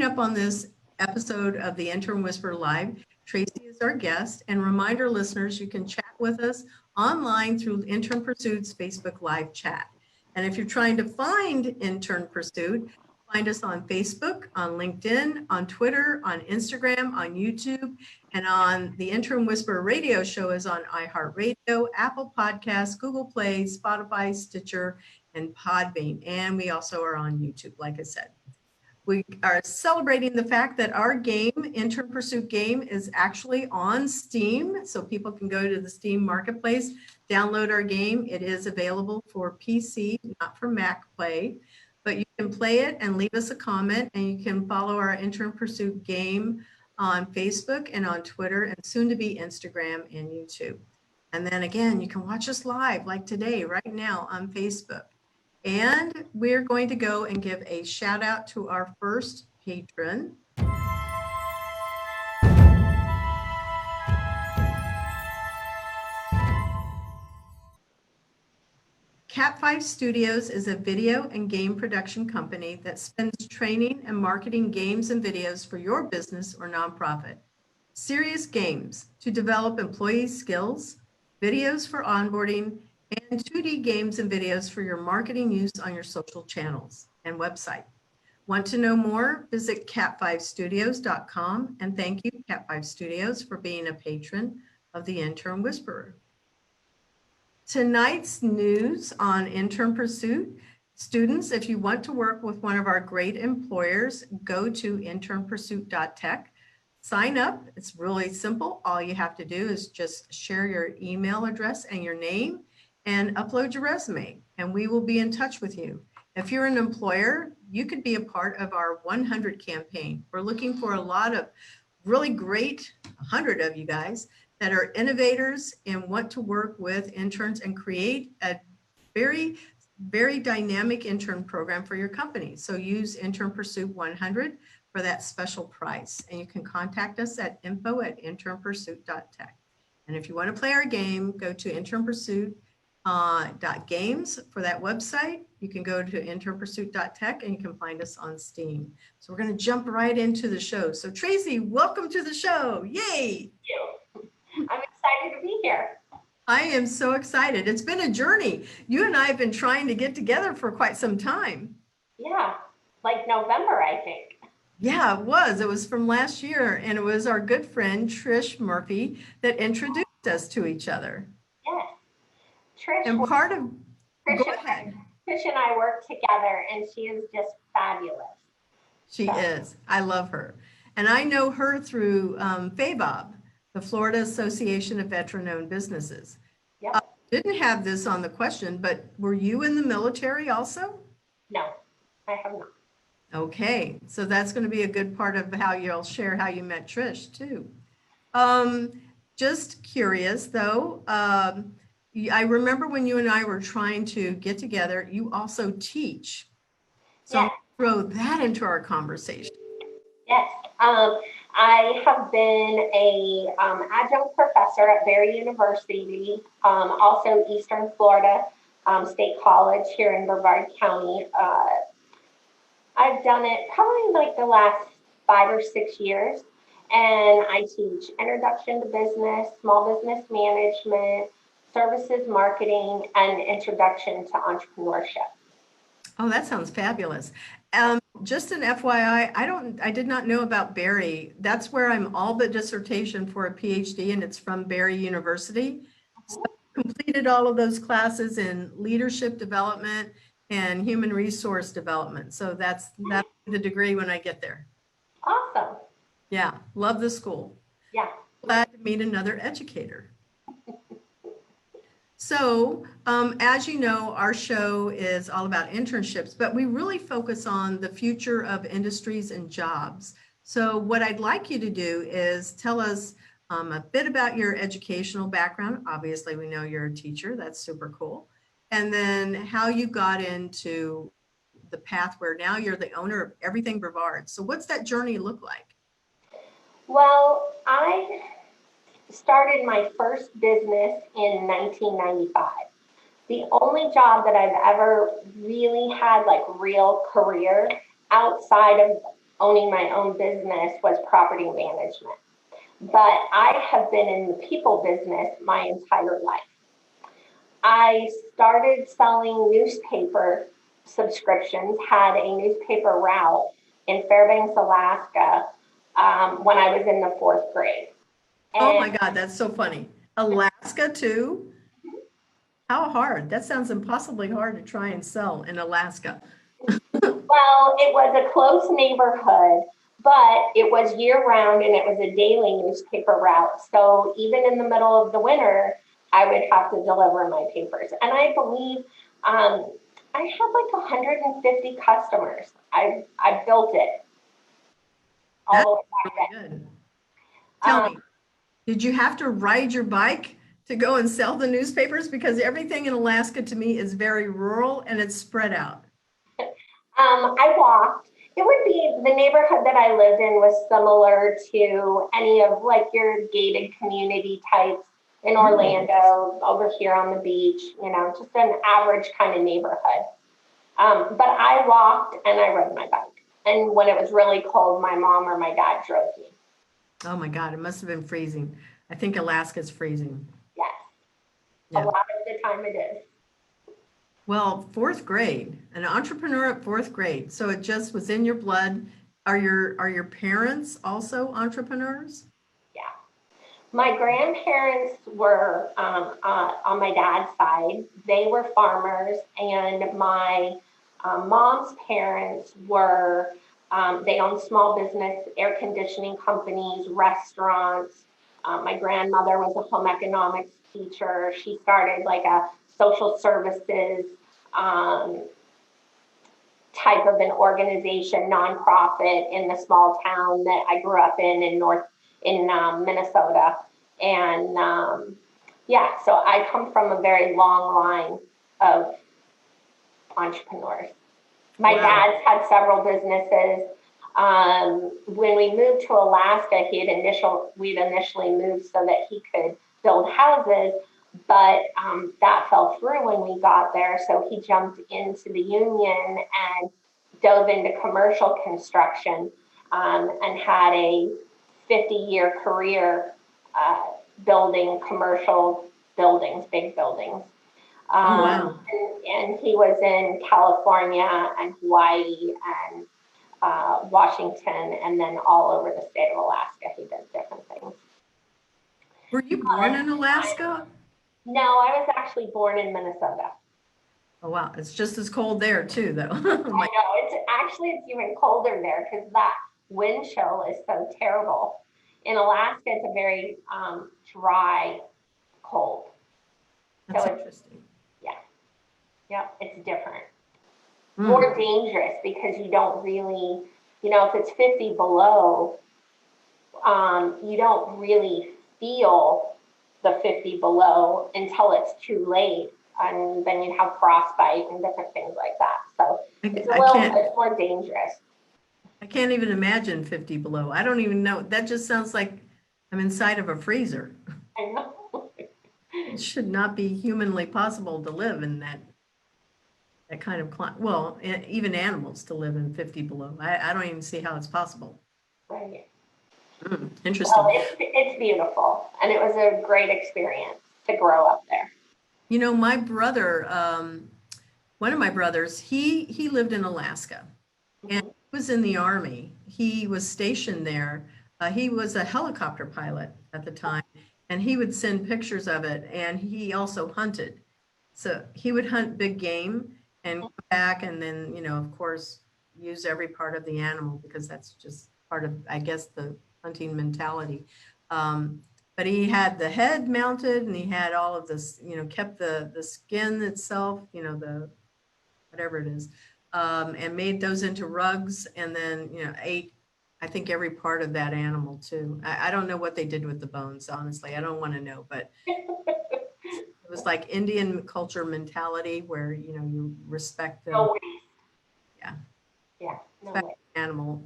up on this episode of the Intern Whisperer Live. Tracy is our guest, and reminder listeners, you can chat with us online through Intern Pursuit's Facebook Live chat. And if you're trying to find Intern Pursuit, find us on Facebook, on LinkedIn, on Twitter, on Instagram, on YouTube, and on the Intern Whisperer radio show is on iHeartRadio, Apple Podcasts, Google Play, Spotify, Stitcher, and Podbean. And we also are on YouTube, like I said. We are celebrating the fact that our game, Intern Pursuit game, is actually on Steam. So people can go to the Steam Marketplace, download our game. It is available for PC, not for Mac Play. But you can play it and leave us a comment, and you can follow our Intern Pursuit game on Facebook and on Twitter, and soon to be Instagram and YouTube. And then again, you can watch us live like today, right now on Facebook. And we're going to go and give a shout out to our first patron. Cat5 Studios is a video and game production company that spends training and marketing games and videos for your business or nonprofit. Serious games to develop employee skills, videos for onboarding, and 2D games and videos for your marketing use on your social channels and website. Want to know more? Visit cat5studios.com, and thank you, Cat5 Studios, for being a patron of the Intern Whisperer. Tonight's news on Intern Pursuit. Students, if you want to work with one of our great employers, go to internpursuit.tech. Sign up. It's really simple. All you have to do is just share your email address and your name and upload your resume, and we will be in touch with you. If you're an employer, you could be a part of our 100 campaign. We're looking for a lot of really great, 100 of you guys that are innovators and want to work with interns and create a very, very dynamic intern program for your company. So use Intern Pursuit 100 for that special price. And you can contact us at info@internpursuit.tech. And if you want to play our game, go to internpursuit.games for that website. You can go to internpursuit.tech and you can find us on Steam. So we're going to jump right into the show. So Tracy, welcome to the show. Yay! Thank you. I'm excited to be here. I am so excited. It's been a journey. You and I have been trying to get together for quite some time. Yeah, like November, I think. Yeah, it was. It was from last year, and it was our good friend Trish Murphy that introduced us to each other. Yes. Trish And part of, Trish go ahead. Trish and I work together, and she is just fabulous. She is. I love her. And I know her through FABOB, the Florida Association of Veteran-Owned Businesses. Yep. Didn't have this on the question, but were you in the military also? No, I have not. Okay, so that's going to be a good part of how you'll share how you met Trish too. Just curious though, I remember when you and I were trying to get together, you also teach. So Yes. throw that into our conversation. Yes, I have been a adjunct professor at Berry University, also Eastern Florida State College here in Brevard County. I've done it probably like the last 5 or 6 years, and I teach introduction to business, small business management, services marketing, and introduction to entrepreneurship. Oh, that sounds fabulous. Just an FYI, I did not know about Berry. That's where I'm all but dissertation for a PhD, and it's from Berry University. So I completed all of those classes in leadership development and human resource development. So that's the degree when I get there. Awesome. Yeah, love the school. Yeah. Glad to meet another educator. So, as you know, our show is all about internships, but we really focus on the future of industries and jobs. So what I'd like you to do is tell us a bit about your educational background. Obviously, we know you're a teacher. That's super cool. And then how you got into the path where now you're the owner of everything Brevard. So what's that journey look like? Well, I started my first business in 1995. The only job that I've ever really had like real career outside of owning my own business was property management. But I have been in the people business my entire life. I started selling newspaper subscriptions, had a newspaper route in Fairbanks, Alaska, when I was in the 4th grade. Oh my God, that's so funny. Alaska too? How hard? That sounds impossibly hard to try and sell in Alaska. Well, it was a close neighborhood, but it was year round and it was a daily newspaper route. So even in the middle of the winter, I would have to deliver my papers. And I believe I had like 150 customers. I built it all That's the way back really then. good. Tell me, did you have to ride your bike to go and sell the newspapers? Because everything in Alaska to me is very rural and it's spread out. I walked. It would be the neighborhood that I lived in was similar to any of like your gated community types in Orlando, over here on the beach, just an average kind of neighborhood. But I walked and I rode my bike. And when it was really cold, my mom or my dad drove me. Oh my God, it must have been freezing. I think Alaska's freezing. Yes, Yeah. a lot of the time it is. Well, 4th grade, an entrepreneur at 4th grade. So it just was in your blood. Are your parents also entrepreneurs? Yeah. My grandparents were on my dad's side. They were farmers, and my mom's parents were. They owned small business, air conditioning companies, restaurants. My grandmother was a home economics teacher. She started like a social services um, type of an organization, nonprofit in the small town that I grew up in Minnesota. And yeah, so I come from a very long line of entrepreneurs. My dad's had several businesses. When we moved to Alaska, we'd initially moved so that he could build houses, but that fell through when we got there. So he jumped into the union and dove into commercial construction, and had a 50-year career building commercial buildings, big buildings. And he was in California and Hawaii and Washington, and then all over the state of Alaska. He did different things. Were you born in Alaska? No, I was actually born in Minnesota. Oh, wow. It's just as cold there too, though. I know. It's even colder there because that wind chill is so terrible. In Alaska, it's a very dry cold. That's interesting. Yeah, it's different. More dangerous because you don't really, if it's 50 below, you don't really feel the 50 below until it's too late. And then you have frostbite and different things like that. So it's a little bit more dangerous. I can't even imagine 50 below. I don't even know. That just sounds like I'm inside of a freezer. I know. It should not be humanly possible to live in that kind of climate. Well, even animals to live in 50 below. I don't even see how it's possible. Right. Interesting. Well, it's beautiful. And it was a great experience to grow up there. My brother, one of my brothers, he lived in Alaska and he was in the Army. He was stationed there. He was a helicopter pilot at the time, and he would send pictures of it. And he also hunted. So he would hunt big game and come back and then, of course, use every part of the animal because that's just part of, I guess, the hunting mentality. But he had the head mounted and he had all of this, kept the skin itself, the whatever it is, and made those into rugs and then, ate, I think, every part of that animal too. I don't know what they did with the bones, honestly. I don't want to know, but it was like Indian culture mentality where, you respect No waste. Yeah. Yeah. No Respect waste. the animal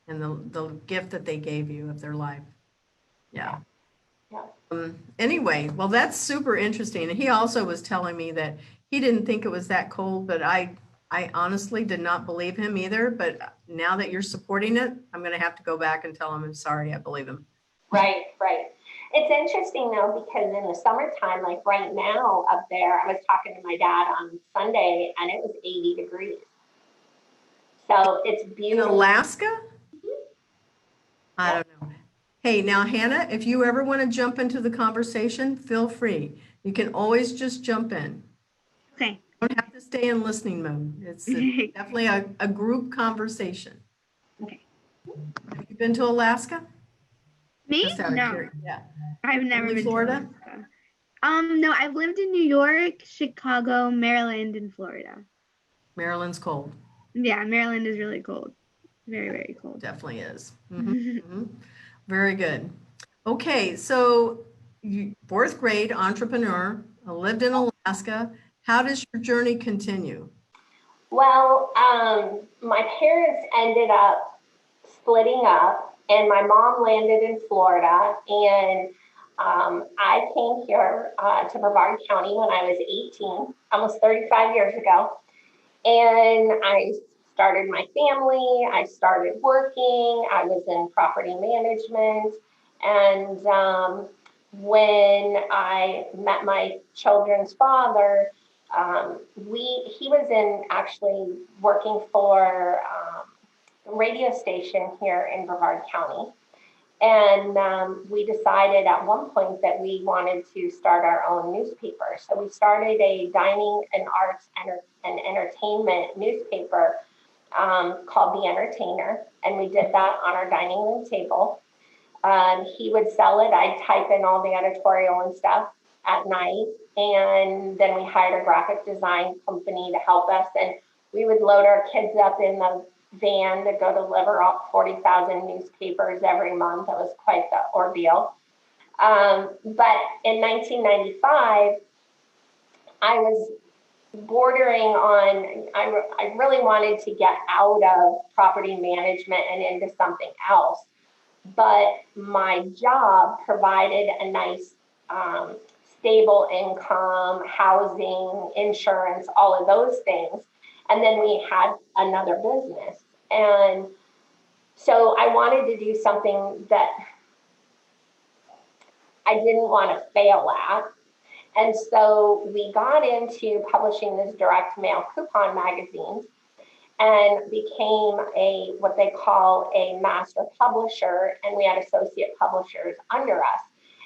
and the gift that they gave you of their life. Yeah. Anyway, well, that's super interesting. And he also was telling me that he didn't think it was that cold, but I honestly did not believe him either. But now that you're supporting it, I'm going to have to go back and tell him I'm sorry. I believe him. Right, right. It's interesting though, because in the summertime, like right now up there, I was talking to my dad on Sunday and it was 80 degrees. So it's In beautiful. Alaska? I don't know. Hey, now, Hannah, if you ever want to jump into the conversation, feel free. You can always just jump in. Okay. You don't have to stay in listening mode. It's definitely a group conversation. Okay. Have you been to Alaska? Me? Just out of No. curiosity. Yeah. I've never Only been Florida? to Alaska. No, I've lived in New York, Chicago, Maryland, and Florida. Maryland's cold. Yeah, Maryland is really cold. Very, very cold. Definitely is. Very good. Okay, so fourth grade entrepreneur, lived in Alaska. How does your journey continue? Well, my parents ended up splitting up, and my mom landed in Florida, and I came here to Brevard County when I was 18, almost 35 years ago, and I started my family. I started working. I was in property management, and when I met my children's father, he was in actually working for a radio station here in Brevard County. And we decided at one point that we wanted to start our own newspaper. So we started a dining and arts and entertainment newspaper called The Entertainer. And we did that on our dining room table. He would sell it. I'd type in all the editorial and stuff at night. And then we hired a graphic design company to help us. And we would load our kids up in the van to go deliver 40,000 newspapers every month. That was quite the ordeal. But in 1995, I was bordering on, I really wanted to get out of property management and into something else. But my job provided a nice, stable income, housing, insurance, all of those things. And then we had another business. And so I wanted to do something that I didn't want to fail at. And so we got into publishing this direct mail coupon magazine and became what they call a master publisher, and we had associate publishers under us.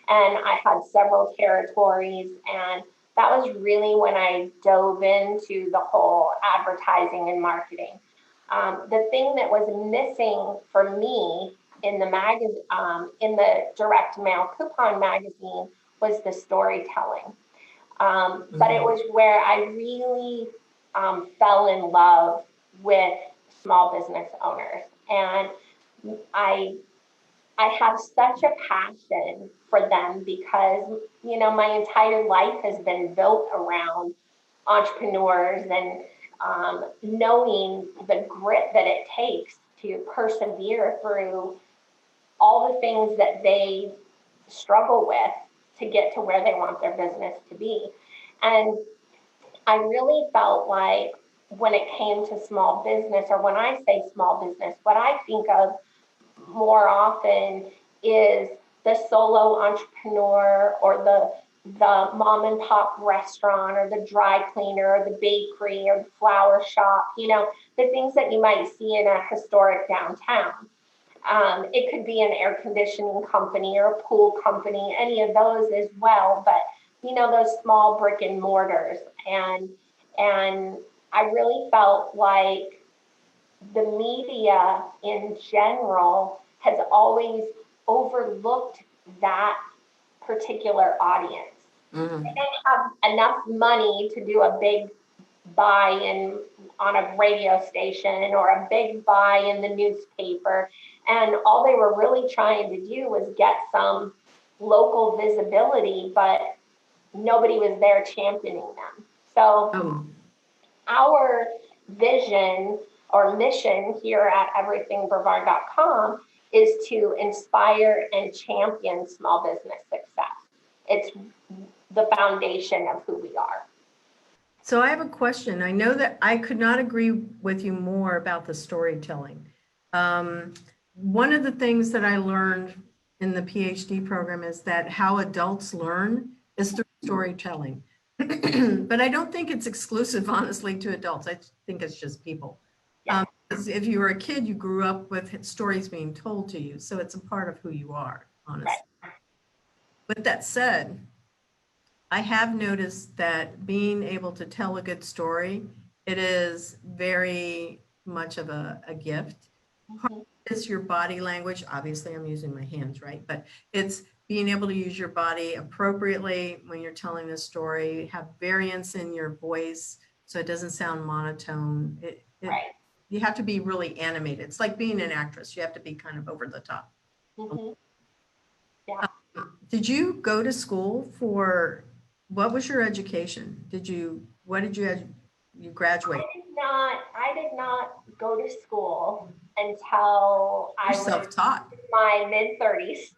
And I had several territories, and that was really when I dove into the whole advertising and marketing. The thing that was missing for me in the direct mail coupon magazine was the storytelling. But it was where I really fell in love with small business owners. And I have such a passion for them because, my entire life has been built around entrepreneurs and knowing the grit that it takes to persevere through all the things that they struggle with to get to where they want their business to be. And I really felt like when it came to small business, or when I say small business, what I think of more often is the solo entrepreneur or the mom and pop restaurant or the dry cleaner or the bakery or the flower shop, the things that you might see in a historic downtown. It could be an air conditioning company or a pool company, any of those as well, but those small brick and mortars. And I really felt like the media in general has always overlooked that particular audience. They didn't have enough money to do a big buy-in on a radio station or a big buy in the newspaper. And all they were really trying to do was get some local visibility, but nobody was there championing them. So our vision or mission here at everythingbrevard.com is to inspire and champion small business success. It's the foundation of who we are. So I have a question. I know that I could not agree with you more about the storytelling. One of the things that I learned in the PhD program is that how adults learn is through storytelling. But I don't think it's exclusive, honestly, to adults. I think it's just people. Yeah. 'Cause if you were a kid, you grew up with stories being told to you. So it's a part of who you are, honestly. Right. With that said, I have noticed that being able to tell a good story, it is very much of a gift. Part Mhm. is your body language. Obviously, I'm using my hands, right? But it's being able to use your body appropriately when you're telling a story, have variance in your voice so it doesn't sound monotone. Right. You have to be really animated. It's like being an actress. You have to be kind of over the top. Mhm. Yeah. Did you go to school for, what was your education? What did you graduate? I did not go to school until You're I was self-taught. in my mid-30s.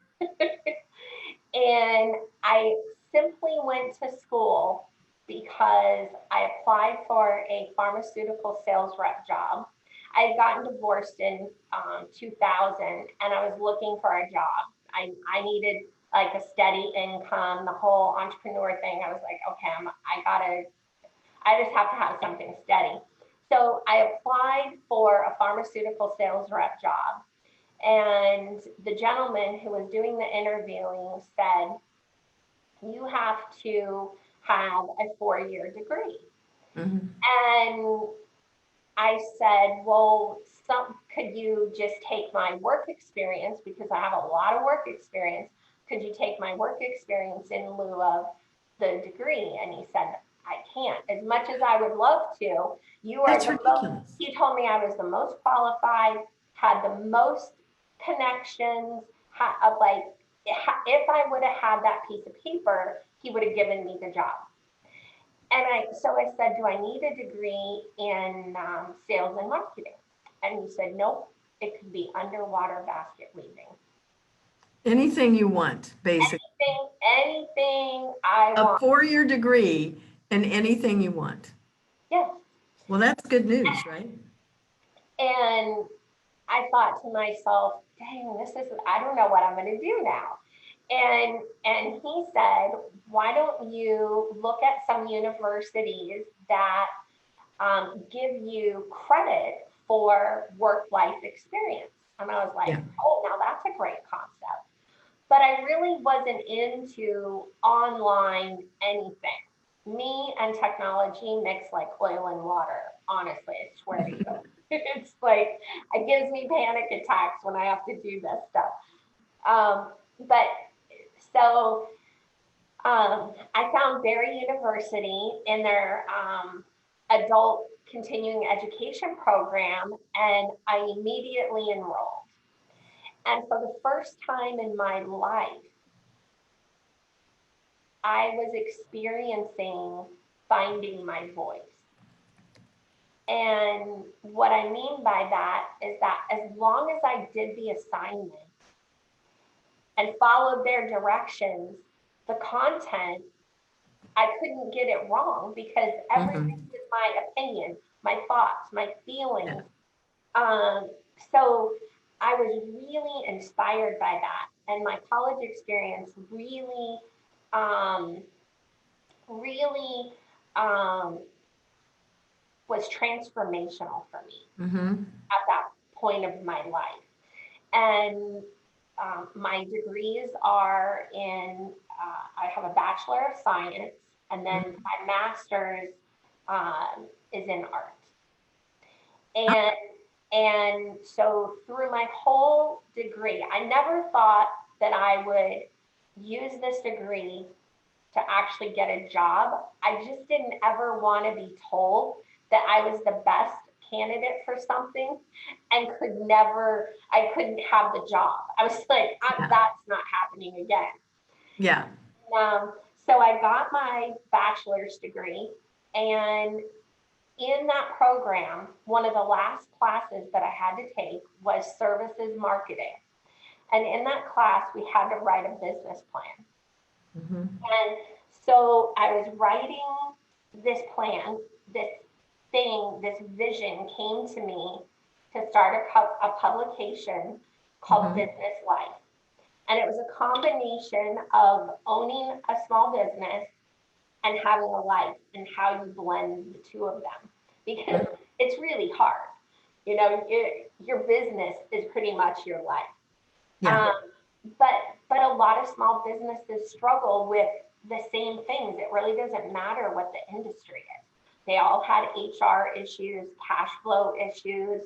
And I simply went to school because I applied for a pharmaceutical sales rep job. I had gotten divorced in 2000 and I was looking for a job. I needed like a steady income, the whole entrepreneur thing. I was like, okay, I just have to have something steady. So I applied for a pharmaceutical sales rep job. And the gentleman who was doing the interviewing said, you have to have a 4-year degree. Mhm. And I said, well, could you just take my work experience because I have a lot of work experience? Could you take my work experience in lieu of the degree? And he said, I can't. As much as I would love to, you are That's the most, ridiculous. he told me I was the most qualified, had the most connections, like if I would have had that piece of paper, he would have given me the job. And so I said, do I need a degree in sales and marketing? And he said, nope, it could be underwater basket weaving. Anything you want, basically. Anything I A want. 4-year degree and anything you want. Yes. Well, that's good news, right? And I thought to myself, dang, I don't know what I'm going to do now. And he said, why don't you look at some universities that give you credit for work-life experience? And I was like, Yeah. oh, now that's a great concept. But I really wasn't into online anything. Me and technology mix like oil and water. Honestly, I swear to you. It's like, it gives me panic attacks when I have to do this stuff. But so I found Barry University in their adult continuing education program, and I immediately enrolled. And for the first time in my life, I was experiencing finding my voice. And what I mean by that is that as long as I did the assignment and followed their directions, the content, I couldn't get it wrong because everything Mhm. was my opinion, my thoughts, my Yeah. feelings. Um, so I was really inspired by that. And my college experience um, really um, was transformational for me Mhm. at that point of my life. And my degrees are I have a Bachelor of Science, and then Mhm. my master's is in art. And so through my whole degree, I never thought that I would use this degree to actually get a job. I just didn't ever want to be told that I was the best candidate for something and I couldn't have the job. I was like, Yeah. that's not happening again. Yeah. So I got my bachelor's degree, and in that program, one of the last classes that I had to take was services marketing. And in that class, we had to write a business plan. Mhm. And so I was writing this plan, this vision came to me to start a publication called Business Life. And it was a combination of owning a small business and having a life, and how you blend the two of them. Because it's really hard. You know, your business is pretty much your life. Yeah. But a lot of small businesses struggle with the same things. It really doesn't matter what the industry is. They all had HR issues, cash flow issues,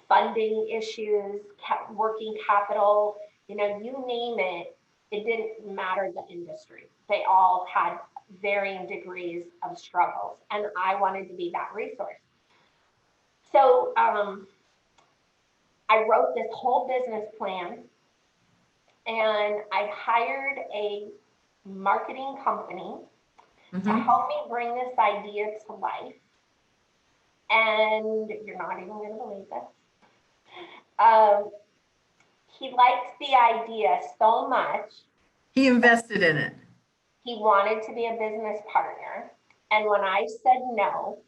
funding issues, working capital, you know, you name it, it didn't matter the industry. They all had varying degrees of struggles, and I wanted to be that resource. So I wrote this whole business plan, and I hired a marketing company to help me bring this idea to life. And you're not even going to believe this. He liked the idea so much. He invested in it. He wanted to be a business partner. And when I said no,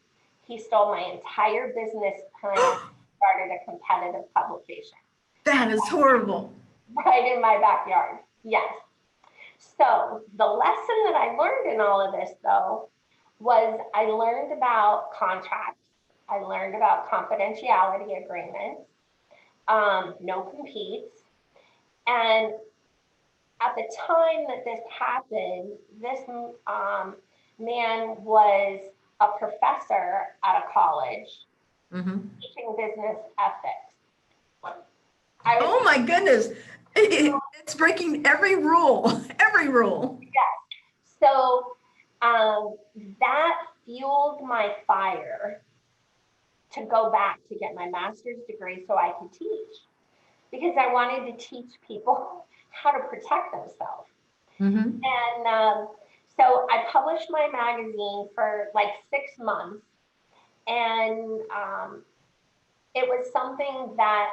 he stole my entire business plan and started a competitive publication. That is horrible. Right in my backyard. Yes. So the lesson that I learned in all of this, though, was I learned about contracts. I learned about confidentiality agreements, no competes. And at the time that this happened, this man was a professor at a college teaching business ethics. Oh my goodness. It's breaking every rule, every rule. Yes. So that fueled my fire to go back to get my master's degree so I could teach, because I wanted to teach people how to protect themselves. And so I published my magazine for like 6 months, and it was something that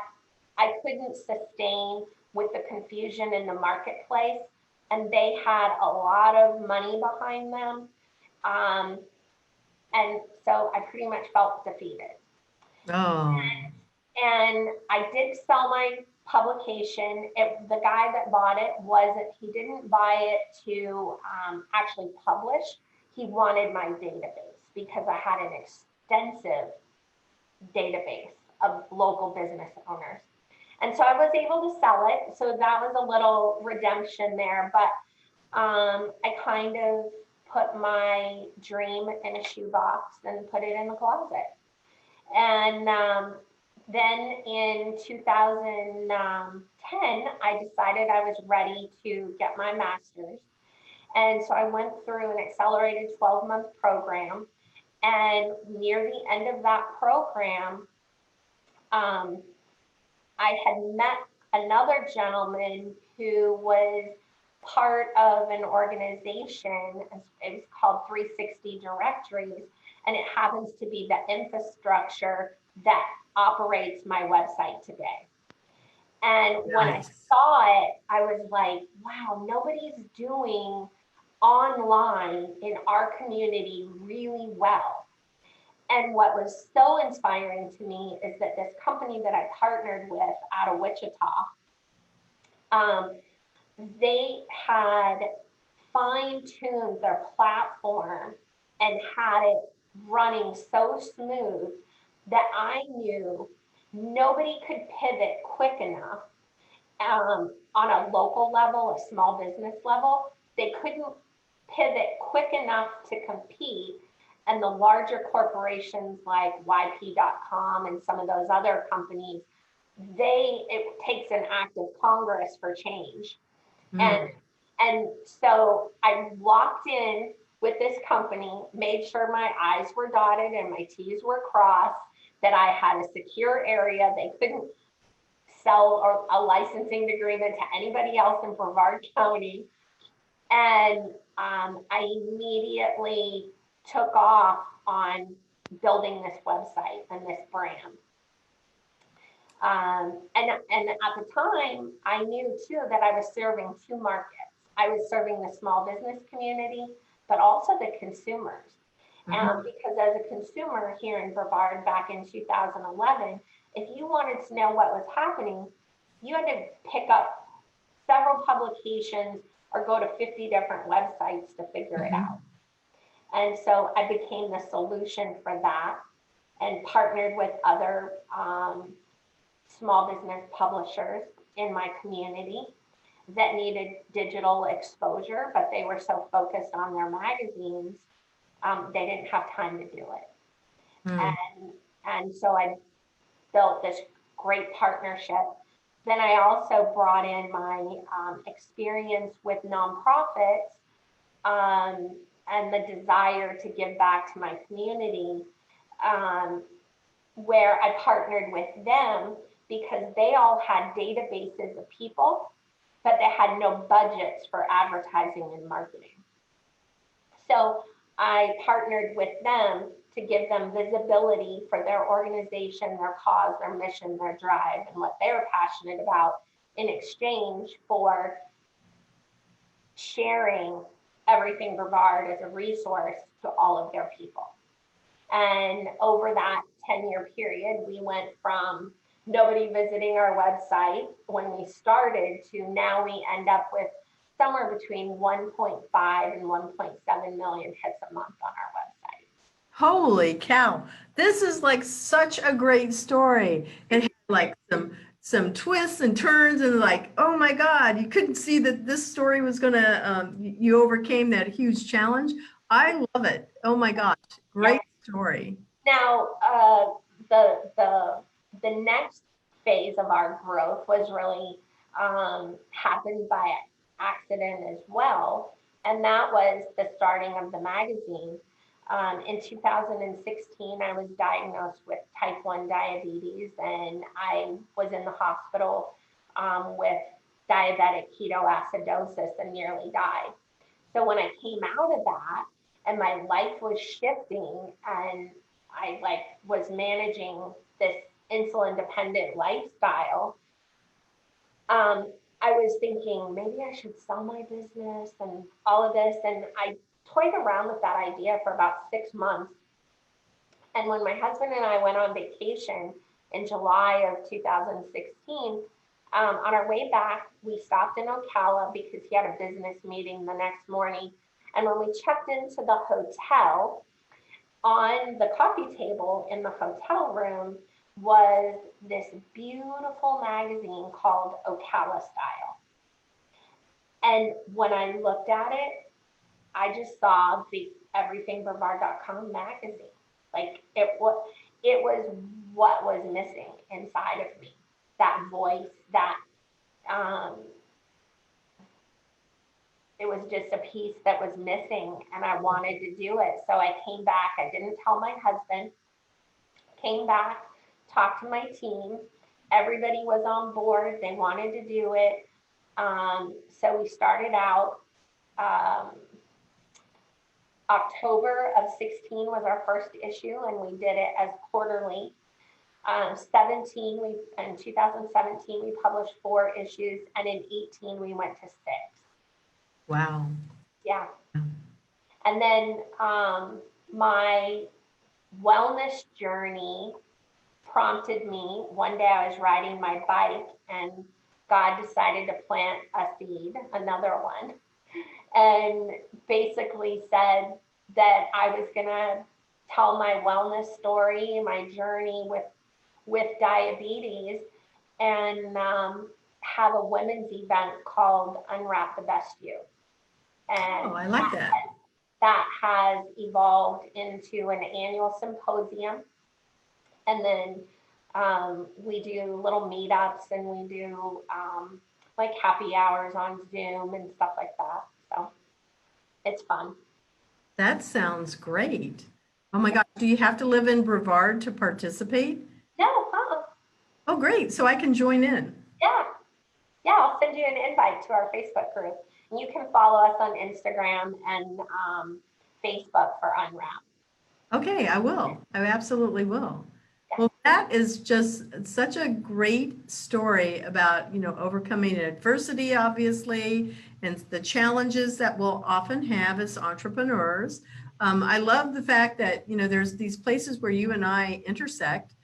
I couldn't sustain with the confusion in the marketplace, and they had a lot of money behind them. And so I pretty much felt defeated. Oh. And I did sell my publication. The guy that bought it he didn't buy it to actually publish. He wanted my database because I had an extensive database of local business owners. And so I was able to sell it. So that was a little redemption there. But I kind of put my dream in a shoebox and put it in the closet. And then in 2010, I decided I was ready to get my master's. And so I went through an accelerated 12-month program. And near the end of that program, I had met another gentleman who was part of an organization. It was called 360 Directories, and it happens to be the infrastructure that operates my website today. And when I saw it, I was like, wow, nobody's doing online in our community really well. And what was so inspiring to me is that this company that I partnered with out of Wichita, they had fine-tuned their platform and had it running so smooth that I knew nobody could pivot quick enough on a local level, a small business level. They couldn't pivot quick enough to compete. And the larger corporations like YP.com and some of those other companies, it takes an act of Congress for change. And so I walked in with this company, made sure my I's were dotted and my T's were crossed, that I had a secure area. They couldn't sell a licensing agreement to anybody else in Brevard County. And I immediately took off on building this website and this brand. And at the time, I knew too that I was serving two markets. I was serving the small business community, but also the consumers. Because as a consumer here in Brevard back in 2011, if you wanted to know what was happening, you had to pick up several publications or go to 50 different websites to figure it out. And so I became the solution for that and partnered with other small business publishers in my community that needed digital exposure, but they were so focused on their magazines, they didn't have time to do it. And so I built this great partnership. Then I also brought in my experience with nonprofits and the desire to give back to my community, where I partnered with them because they all had databases of people, but they had no budgets for advertising and marketing. So I partnered with them to give them visibility for their organization, their cause, their mission, their drive, and what they're passionate about in exchange for sharing everything Brevard as a resource to all of their people. And over that 10-year period, we went from nobody visiting our website when we started to now we end up with somewhere between 1.5 and 1.7 million hits a month on our website. Holy cow. This is like such a great story. It had like some twists and turns and like, oh my God, you couldn't see that this story was gonna, you overcame that huge challenge. I love it. Oh my gosh, great story. Now, the next phase of our growth was really happened by accident as well, and that was the starting of the magazine. In 2016, I was diagnosed with type 1 diabetes, and I was in the hospital with diabetic ketoacidosis and nearly died. So when I came out of that and my life was shifting and I was managing this insulin dependent lifestyle, I was thinking maybe I should sell my business and all of this. And I toyed around with that idea for about 6 months. And when my husband and I went on vacation in July of 2016, on our way back, we stopped in Ocala because he had a business meeting the next morning. And when we checked into the hotel, on the coffee table in the hotel room was this beautiful magazine called Ocala Style. And when I looked at it, I just saw the everythingbrevard.com magazine. Like it was what was missing inside of me. That voice, that it was just a piece that was missing and I wanted to do it. So I came back, I didn't tell my husband, came back, talked to my team. Everybody was on board. They wanted to do it. So we started out, October of 16 was our first issue and we did it as quarterly. In 2017, we published 4 issues and in 18, we went to 6. Wow. Yeah. And then my wellness journey prompted me. One day I was riding my bike and God decided to plant a seed, another one, and basically said that I was going to tell my wellness story, my journey with diabetes, and have a women's event called Unwrap the Best You. And I like that. That has evolved into an annual symposium. And then we do little meetups and we do happy hours on Zoom and stuff like that. So it's fun. That sounds great. Oh my gosh, do you have to live in Brevard to participate? No, Oh, great. So I can join in. Yeah, I'll send you an invite to our Facebook group. And you can follow us on Instagram and Facebook for Unwrap. Okay, I will. I absolutely will. Well, that is just such a great story about, overcoming adversity, obviously, and the challenges that we'll often have as entrepreneurs. I love the fact that, there's these places where you and I intersect,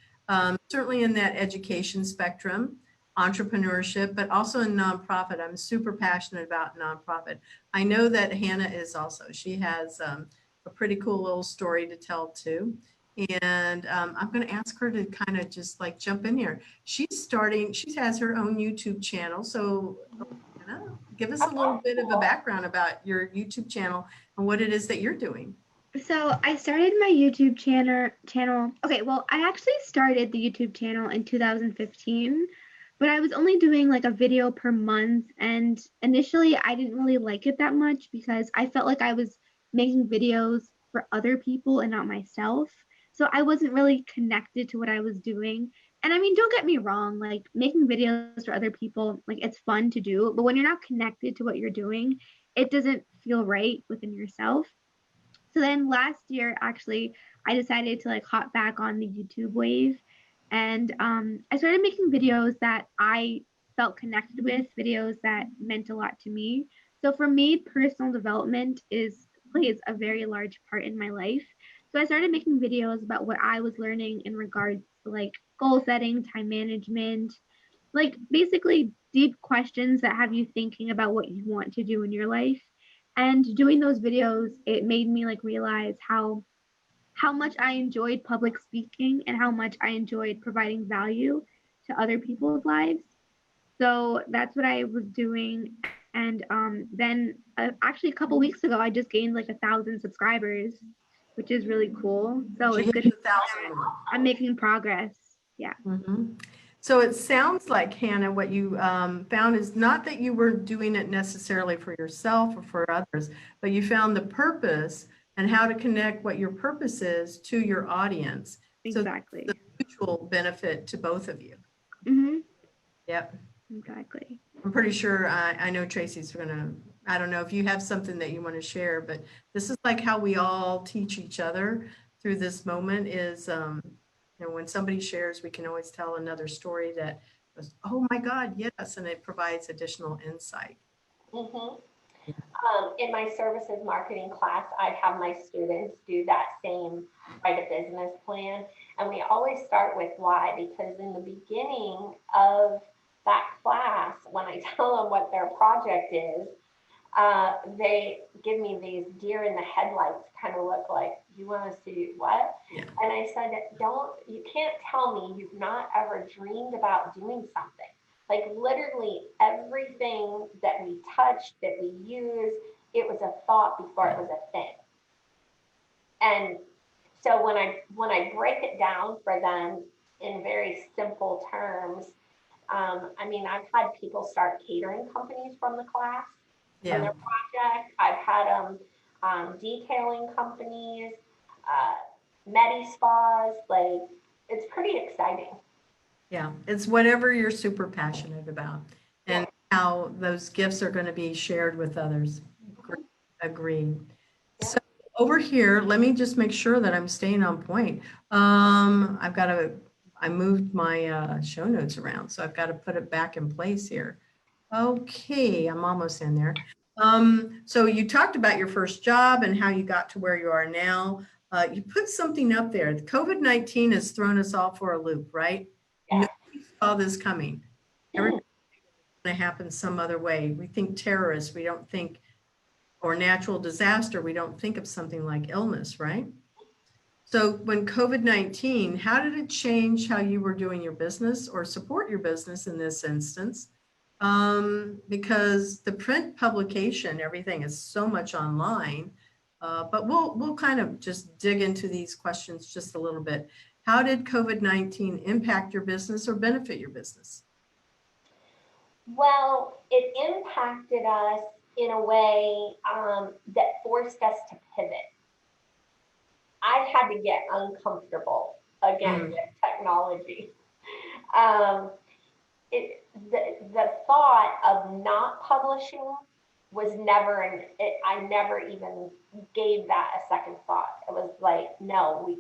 certainly in that education spectrum, entrepreneurship, but also in nonprofit. I'm super passionate about nonprofit. I know that Hannah is also. She has a pretty cool little story to tell too. And I'm going to ask her to kind of just like jump in here. She has her own YouTube channel. So Hannah, give us a little bit of a background about your YouTube channel and what it is that you're doing. So I started my YouTube channel. Okay, well, I actually started the YouTube channel in 2015, but I was only doing like a video per month. And initially, I didn't really like it that much because I felt like I was making videos for other people and not myself. So I wasn't really connected to what I was doing. And I mean, don't get me wrong, like making videos for other people, like it's fun to do, but when you're not connected to what you're doing, it doesn't feel right within yourself. So then last year, actually, I decided to like hop back on the YouTube wave, and I started making videos that I felt connected with, videos that meant a lot to me. So for me, personal development is plays a very large part in my life. So I started making videos about what I was learning in regards to like goal setting, time management, like basically deep questions that have you thinking about what you want to do in your life. And doing those videos, it made me like realize how much I enjoyed public speaking and how much I enjoyed providing value to other people's lives. So that's what I was doing. And then actually a couple weeks ago, I just gained like 1,000 subscribers, which is really cool. So She it's hit good. 1,000 more. I'm making progress. Yeah. Mhm. So it sounds like, Hannah, what you found is not that you were doing it necessarily for yourself or for others, but you found the purpose and how to connect what your purpose is to your audience. So Exactly. the mutual benefit to both of you. Mm-hmm. Yep. Exactly. I'm pretty sure I know Tracy's gonna, I don't know if you have something that you want to share, but this is like how we all teach each other through this moment is, when somebody shares, we can always tell another story that goes, oh my God, yes, and it provides additional insight. Mm-hmm. In my services marketing class, I'd have my students do that same write a business plan. And we always start with why, because in the beginning of that class, when I tell them what their project is, they give me these deer in the headlights kind of look like, you want us to do what? Yeah. And I said, you can't tell me you've not ever dreamed about doing something. Like literally everything that we touched, that we use, it was a thought before it was a thing. And so when I break it down for them in very simple terms, I mean, I've had people start catering companies from the class, from Yeah. their project. I've had them detailing companies, medi spas. Like, it's pretty exciting. Yeah. It's whatever you're super passionate about and how those gifts are going to be shared with others. Agreed. Yeah. So over here, let me just make sure that I'm staying on point. I moved my show notes around, so I've got to put it back in place here. Okay, I'm almost in there. So you talked about your first job and how you got to where you are now. You put something up there. COVID-19 has thrown us all for a loop, right? Yeah. Nobody saw this coming. Everything's going to happen some other way. We think terrorists, we don't think or natural disaster, we don't think of something like illness, right? So when COVID-19, how did it change how you were doing your business or support your business in this instance? Because the print publication, everything is so much online, but we'll kind of just dig into these questions just a little bit. How did COVID-19 impact your business or benefit your business? Well, it impacted us in a way that forced us to pivot. I had to get uncomfortable again with technology. Um, the thought of not publishing was never I never even gave that a second thought. It was like, no,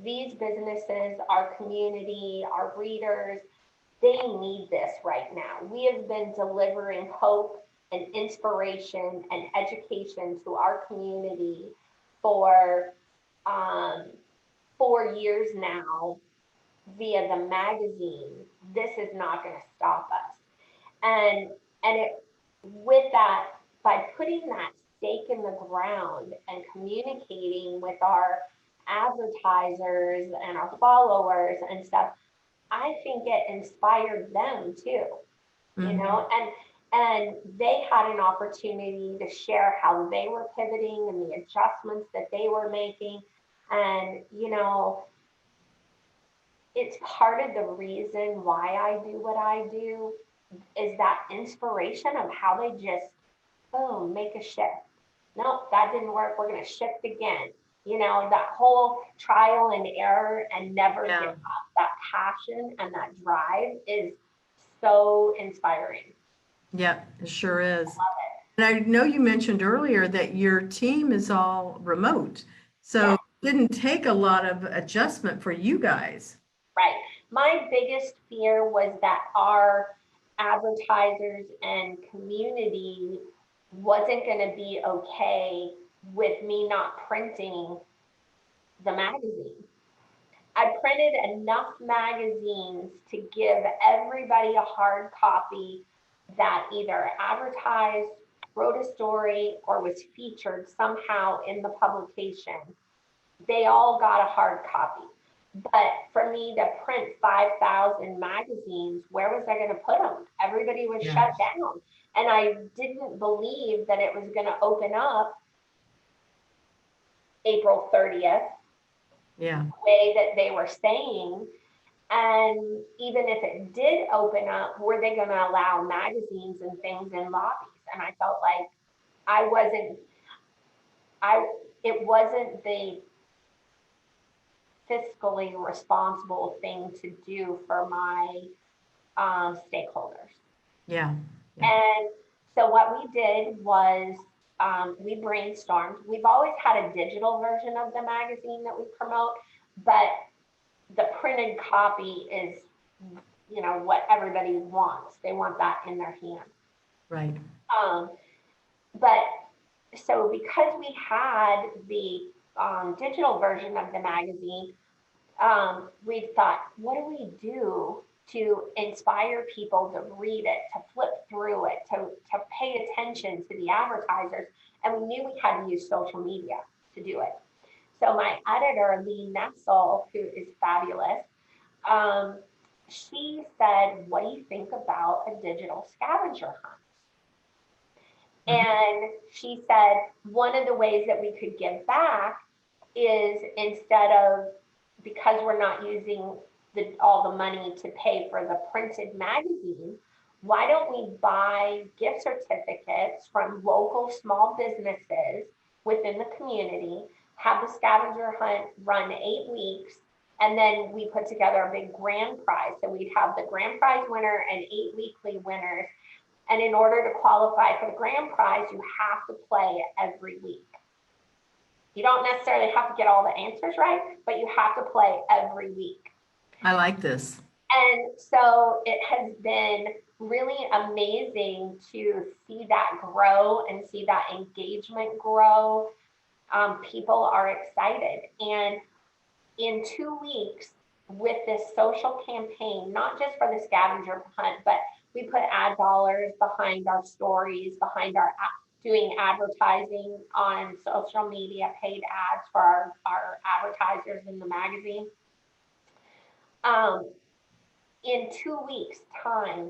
these businesses, our community, our readers, they need this right now. We have been delivering hope and inspiration and education to our community for 4 years now via the magazine. This is not going to stop us. And it, with that, by putting that stake in the ground and communicating with our advertisers and our followers and stuff, I think it inspired them too, you know, and they had an opportunity to share how they were pivoting and the adjustments that they were making. And, you know, it's part of the reason why I do what I do is that inspiration of how they just, boom, make a shift. Nope, that didn't work. We're going to shift again. You know, that whole trial and error and never give up, that passion and that drive is so inspiring. Yep, it sure is. I love it. And I know you mentioned earlier that your team is all remote. So it didn't take a lot of adjustment for you guys. Right. My biggest fear was that our advertisers and community wasn't going to be okay with me not printing the magazine. I printed enough magazines to give everybody a hard copy that either advertised, wrote a story, or was featured somehow in the publication. They all got a hard copy. But for me to print 5,000 magazines, where was I going to put them? Everybody was shut down. And I didn't believe that it was going to open up April 30th, the way that they were saying. And even if it did open up, were they going to allow magazines and things in lobbies? And I felt like it wasn't the fiscally responsible thing to do for my stakeholders. Yeah. And so what we did was we brainstormed. We've always had a digital version of the magazine that we promote, but the printed copy is, you know, what everybody wants. They want that in their hand. Right. But so because we had the digital version of the magazine, we thought, what do we do to inspire people to read it, to flip through it, to pay attention to the advertisers? And we knew we had to use social media to do it. So my editor, Lee Nessel, who is fabulous, she said, what do you think about a digital scavenger hunt? And she said, one of the ways that we could give back is instead of, because we're not using all the money to pay for the printed magazine, why don't we buy gift certificates from local small businesses within the community, have the scavenger hunt run 8 weeks, and then we put together a big grand prize. So we'd have the grand prize winner and 8 weekly winners. And in order to qualify for the grand prize, you have to play every week. You don't necessarily have to get all the answers right, but you have to play every week. I like this. And so it has been really amazing to see that grow and see that engagement grow. People are excited. And in 2 weeks with this social campaign, not just for the scavenger hunt, but we put ad dollars behind our stories, behind our doing advertising on social media, paid ads for our advertisers in the magazine. In 2 weeks' time,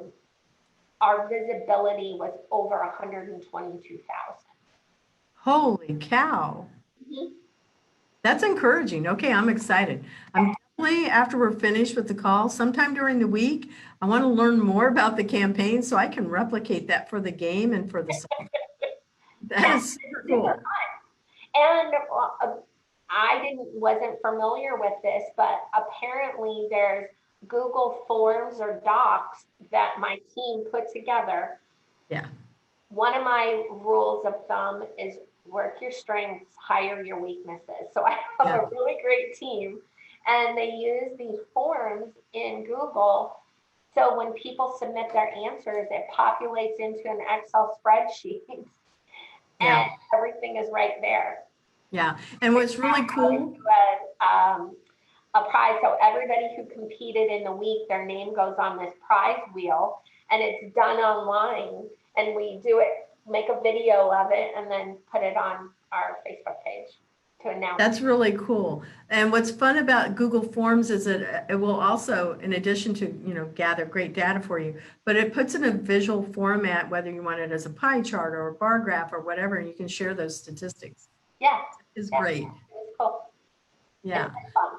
our visibility was over 122,000. Holy cow. That's encouraging. Okay, I'm excited. I'm definitely, after we're finished with the call, sometime during the week, I want to learn more about the campaign so I can replicate that for the game and for the song. That is super cool. And I wasn't familiar with this, but apparently there's Google Forms or Docs that my team put together. Yeah. One of my rules of thumb is work your strengths, hire your weaknesses. So I have a really great team, and they use these forms in Google. So when people submit their answers, it populates into an Excel spreadsheet, and everything is right there. Yeah. And what's really cool. A prize. So everybody who competed in the week, their name goes on this prize wheel, and it's done online. And we do it, make a video of it, and then put it on our Facebook page to announce. That's really cool. And what's fun about Google Forms is that it will also, in addition to, gather great data for you, but it puts in a visual format, whether you want it as a pie chart or a bar graph or whatever, and you can share those statistics. Yeah. It's great. It's cool. Yeah. It's fun.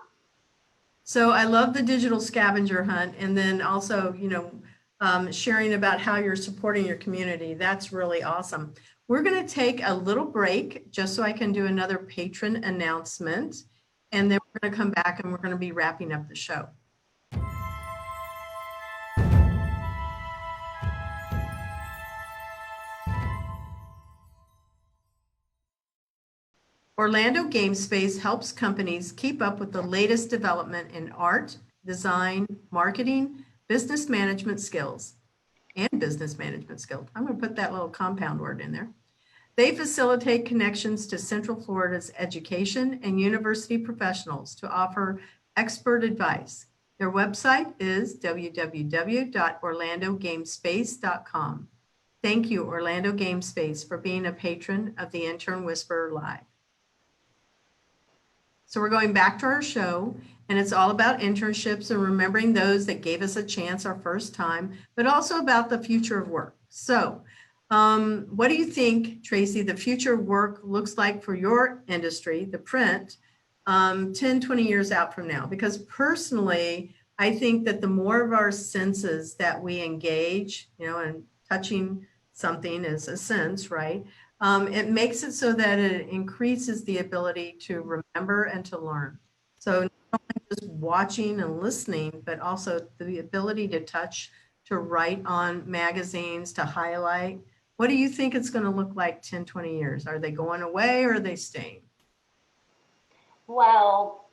So I love the digital scavenger hunt, and then also, sharing about how you're supporting your community. That's really awesome. We're going to take a little break just so I can do another patron announcement, and then we're going to come back and we're going to be wrapping up the show. Orlando Game Space helps companies keep up with the latest development in art, design, marketing, business management skills. I'm going to put that little compound word in there. They facilitate connections to Central Florida's education and university professionals to offer expert advice. Their website is www.orlandogamespace.com. Thank you, Orlando Game Space, for being a patron of the Intern Whisperer Live. So we're going back to our show, and it's all about internships and remembering those that gave us a chance our first time, but also about the future of work. So what do you think, Tracy, the future of work looks like for your industry, the print, 10, 20 years out from now? Because personally, I think that the more of our senses that we engage, and touching something is a sense, right? It makes it so that it increases the ability to remember and to learn. So not only just watching and listening, but also the ability to touch, to write on magazines, to highlight. What do you think it's going to look like 10, 20 years? Are they going away or are they staying? Well,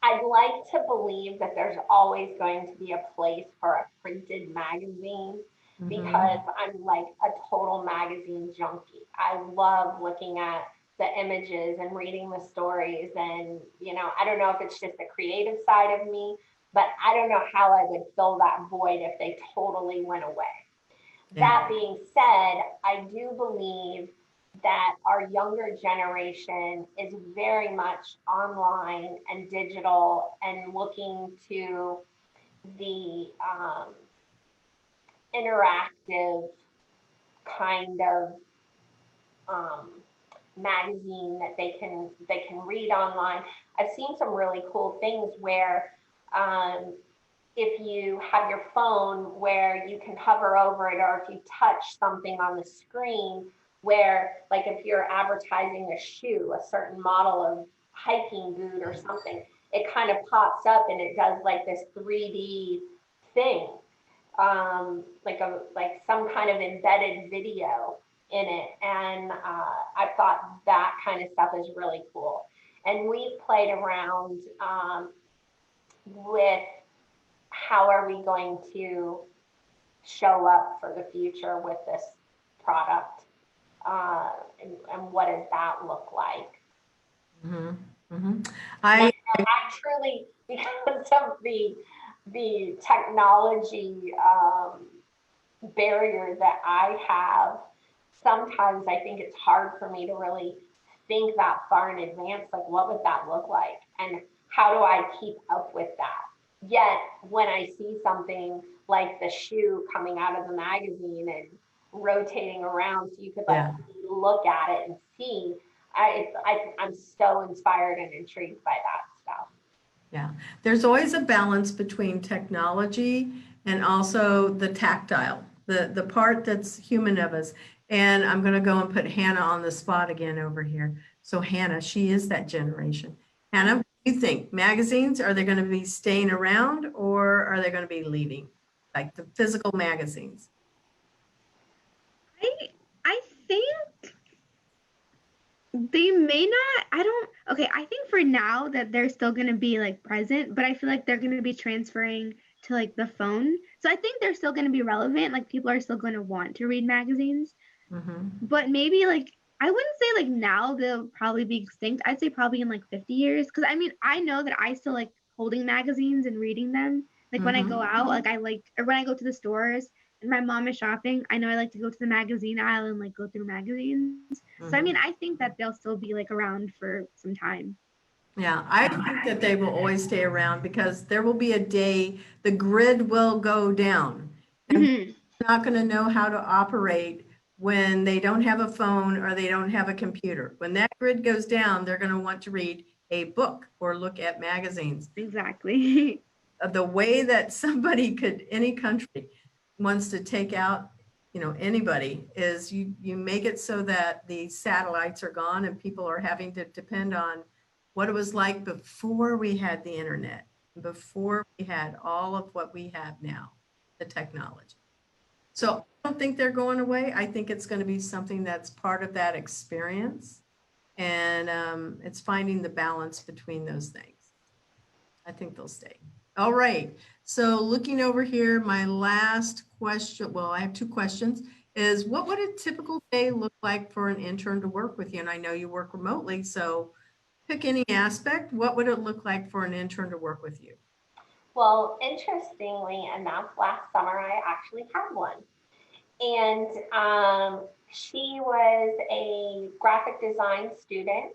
I'd like to believe that there's always going to be a place for a printed magazine. Because I'm like a total magazine junkie. I love looking at the images and reading the stories, and I don't know if it's just the creative side of me, but I don't know how I would fill that void if they totally went away. Yeah. That being said, I do believe that our younger generation is very much online and digital and looking to the interactive kind of magazine that they can read online. I've seen some really cool things where if you have your phone where you can hover over it, or if you touch something on the screen where, like, if you're advertising a shoe, a certain model of hiking boot or something, it kind of pops up and it does like this 3D thing. Like some kind of embedded video in it, and I thought that kind of stuff is really cool. And we played around with how are we going to show up for the future with this product, and what does that look like? I truly, because of the technology barrier that I have, sometimes I think it's hard for me to really think that far in advance, like what would that look like and how do I keep up with that? Yet when I see something like the shoe coming out of the magazine and rotating around so you could look at it and see, I'm so inspired and intrigued by that stuff. Yeah, there's always a balance between technology and also the tactile, the part that's human of us. And I'm going to go and put Hannah on the spot again over here. So Hannah, she is that generation. Hannah, what do you think? Magazines, are they going to be staying around or are they going to be leaving? Like the physical magazines? I think they may not, I think for now that they're still going to be like present, but I feel like they're going to be transferring to like the phone. So I think they're still going to be relevant. Like people are still going to want to read magazines, but maybe like I wouldn't say like now they'll probably be extinct. I'd say probably in like 50 years. Because I mean, I know that I still like holding magazines and reading them. Like when I go out, like or when I go to the stores and my mom is shopping, I know I like to go to the magazine aisle and like go through magazines. So I mean, I think that they'll still be like around for some time. Yeah, I think that they will always stay around because there will be a day the grid will go down. And Mhm. they're not going to know how to operate when they don't have a phone or they don't have a computer. When that grid goes down, they're going to want to read a book or look at magazines. Exactly. The way that somebody could, any country wants to take out, anybody is you make it so that the satellites are gone and people are having to depend on what it was like before we had the internet, before we had all of what we have now, the technology. So I don't think they're going away. I think it's going to be something that's part of that experience. And it's finding the balance between those things. I think they'll stay. All right. So looking over here, my last question, well, I have two questions, is what would a typical day look like for an intern to work with you? And I know you work remotely, so pick any aspect. What would it look like for an intern to work with you? Well, interestingly enough, last summer I actually had one. And she was a graphic design student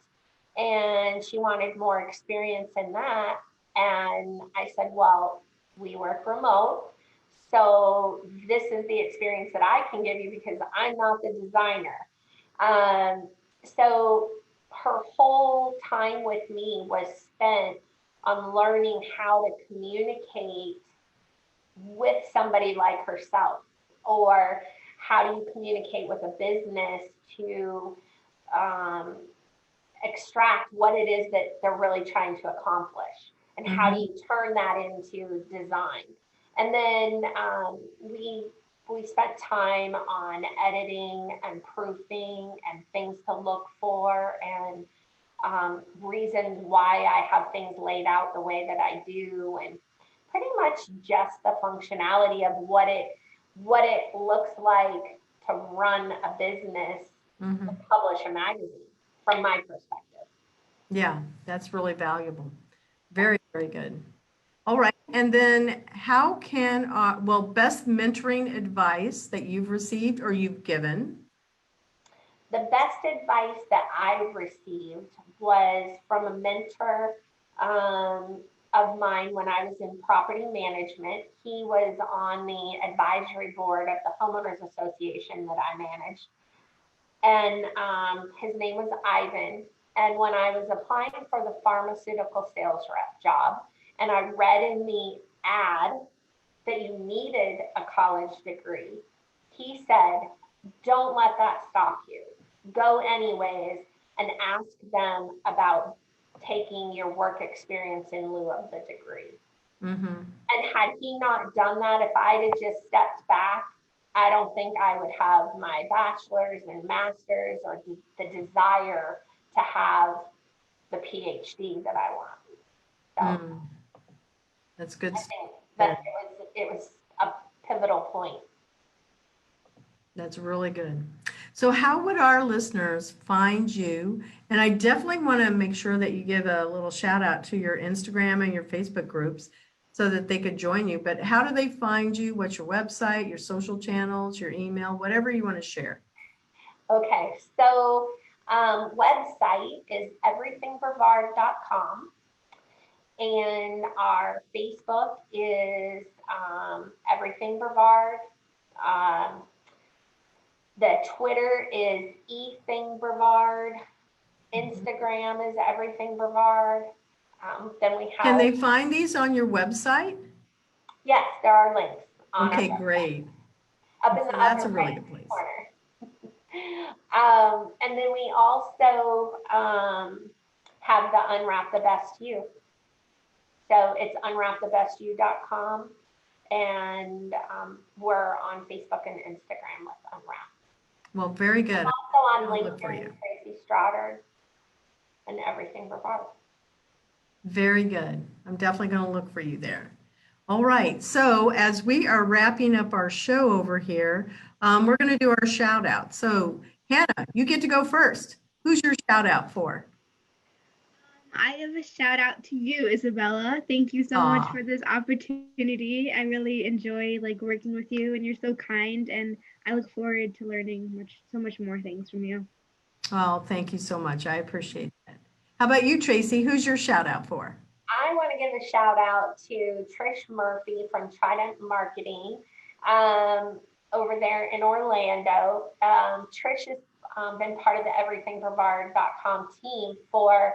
and she wanted more experience in that. And I said, well, we work remote. So this is the experience that I can give you because I'm not the designer. Um, so her whole time with me was spent on learning how to communicate with somebody like herself, or how do you communicate with a business to um, extract what it is that they're really trying to accomplish, and how do you turn that into design. And then we spent time on editing and proofing and things to look for, and reasons why I have things laid out the way that I do, and pretty much just the functionality of what it looks like to run a business, to publish a magazine from my perspective. Yeah, that's really valuable. Very, very good. All right. And then how can, best mentoring advice that you've received or you've given? The best advice that I received was from a mentor of mine when I was in property management. He was on the advisory board of the homeowners association that I managed. And his name was Ivan. And when I was applying for the pharmaceutical sales rep job, and I read in the ad that you needed a college degree, he said, don't let that stop you. Go anyways and ask them about taking your work experience in lieu of the degree. And had he not done that, if I'd have just stepped back, I don't think I would have my bachelor's and master's, or the desire to have the PhD that I want. So That's good. I think that it was a pivotal point. That's really good. So how would our listeners find you? And I definitely want to make sure that you give a little shout out to your Instagram and your Facebook groups so that they could join you. But how do they find you? What's your website, your social channels, your email, whatever you want to share? Okay, so website is everythingbrevard.com, and our Facebook is Everything Brevard. The Twitter is Ething Brevard. Instagram is Everything Brevard. Then we have. Can they find these on your website? Yes, there are links. Okay, great. Up in the That's upper a really right good place. corner. And then we also have the Unwrap the Best You. So it's unwrapthebestyou.com, and we're on Facebook and Instagram with Unwrap. Well, very good. I'm also on I'll look for LinkedIn, you. Tracey Stroderd, and Everything Brevard. Very good. I'm definitely going to look for you there. All right. So as we are wrapping up our show over here, we're going to do our shout out. So Hannah, you get to go first. Who's your shout out for? I have a shout out to you, Isabella. Thank you so much for this opportunity. I really enjoy like working with you, and you're so kind, and I look forward to learning so much more things from you. Oh, thank you so much. I appreciate that. How about you, Tracy? Who's your shout out for? I want to give a shout out to Trish Murphy from Trident Marketing um, over there in Orlando. Trish has been part of the everythingbrevard.com team for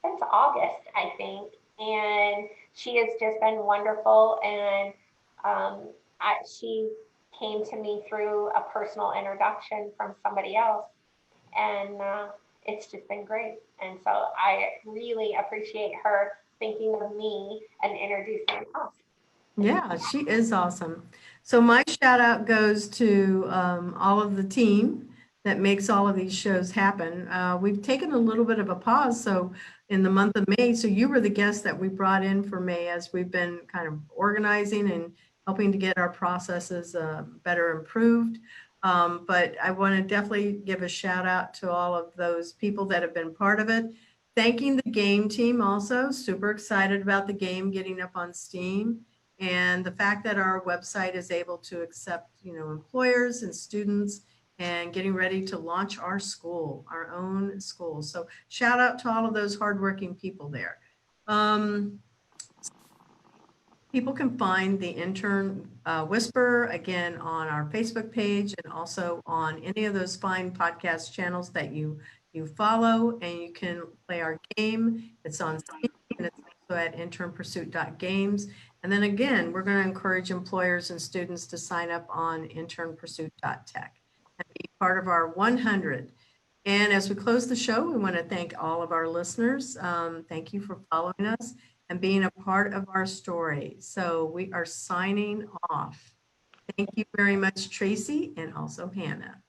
since August, I think. And she has just been wonderful. And she came to me through a personal introduction from somebody else. And it's just been great. And so I really appreciate her thinking of me and introducing us. Yeah, she is awesome. So my shout out goes to all of the team that makes all of these shows happen. We've taken a little bit of a pause. So in the month of May, so you were the guest that we brought in for May as we've been kind of organizing and helping to get our processes better improved. But I want to definitely give a shout out to all of those people that have been part of it. Thanking the game team also, super excited about the game getting up on Steam. And the fact that our website is able to accept, employers and students and getting ready to launch our school, our own school. So shout out to all of those hardworking people there. People can find the Intern Whisper again on our Facebook page and also on any of those fine podcast channels that you follow, and you can play our game. It's on Steam and it's also at internpursuit.games. And then again, we're going to encourage employers and students to sign up on internpursuit.tech and be part of our 100. And as we close the show, we want to thank all of our listeners. Thank you for following us and being a part of our story. So we are signing off. Thank you very much, Tracy, and also Hannah.